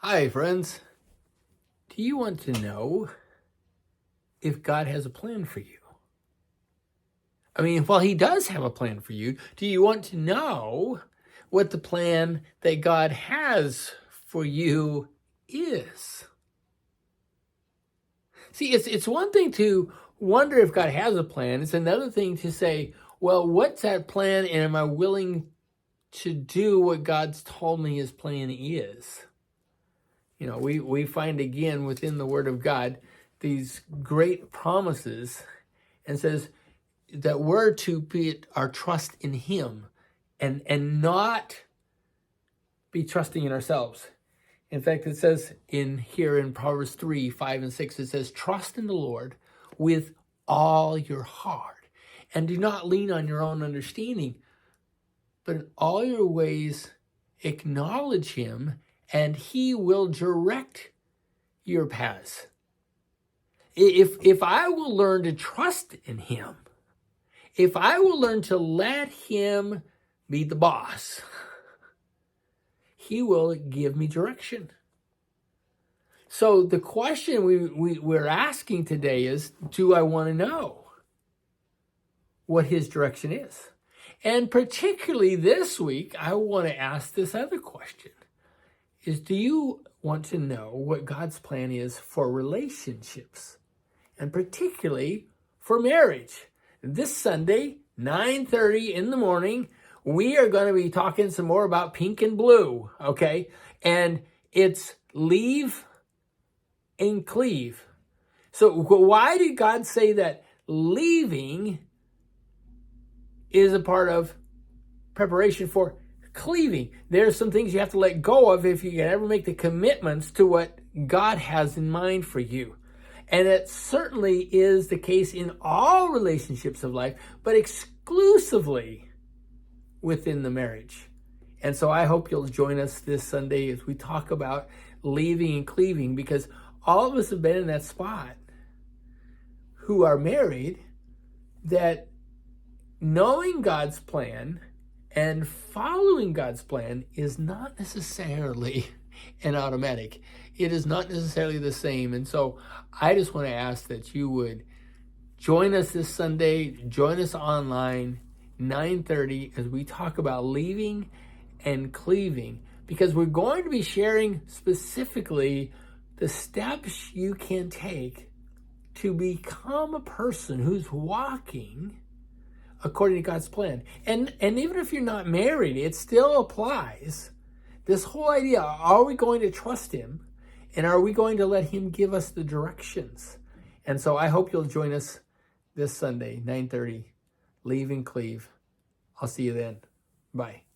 Hi, friends. Do you want to know if God has a plan for you? I mean, well, he does have a plan for you. Do you want to know what the plan that God has for you is? See, it's one thing to wonder if God has a plan. It's another thing to say, well, what's that plan, and am I willing to do what God's told me his plan is? You know, we find again within the Word of God these great promises, and says that we're to put our trust in him and not be trusting in ourselves. In fact, it says in Proverbs 3, 5, and 6, it says, trust in the Lord with all your heart, and do not lean on your own understanding, but in all your ways acknowledge him, and he will direct your paths. If I will learn to trust in him, if I will learn to let him be the boss, he will give me direction. So the question we're asking today is, do I want to know what his direction is? And particularly this week, I want to ask this other question, is do you want to know what God's plan is for relationships? And particularly for marriage. This Sunday, 9:30 in the morning, we are going to be talking some more about pink and blue, okay? And it's leave and cleave. So why did God say that leaving is a part of preparation for cleaving? There's some things you have to let go of if you can ever make the commitments to what God has in mind for you. And it certainly is the case in all relationships of life, but exclusively within the marriage. And so I hope you'll join us this Sunday as we talk about leaving and cleaving, because all of us have been in that spot who are married, that knowing God's plan and following God's plan is not necessarily an automatic. It is not necessarily the same. And so I just want to ask that you would join us this Sunday, join us online, 9:30, as we talk about leaving and cleaving, because we're going to be sharing specifically the steps you can take to become a person who's walking according to God's plan. And even if you're not married, it still applies. This whole idea, are we going to trust him? And are we going to let him give us the directions? And so I hope you'll join us this Sunday, 9:30, Leave and Cleave. I'll see you then. Bye.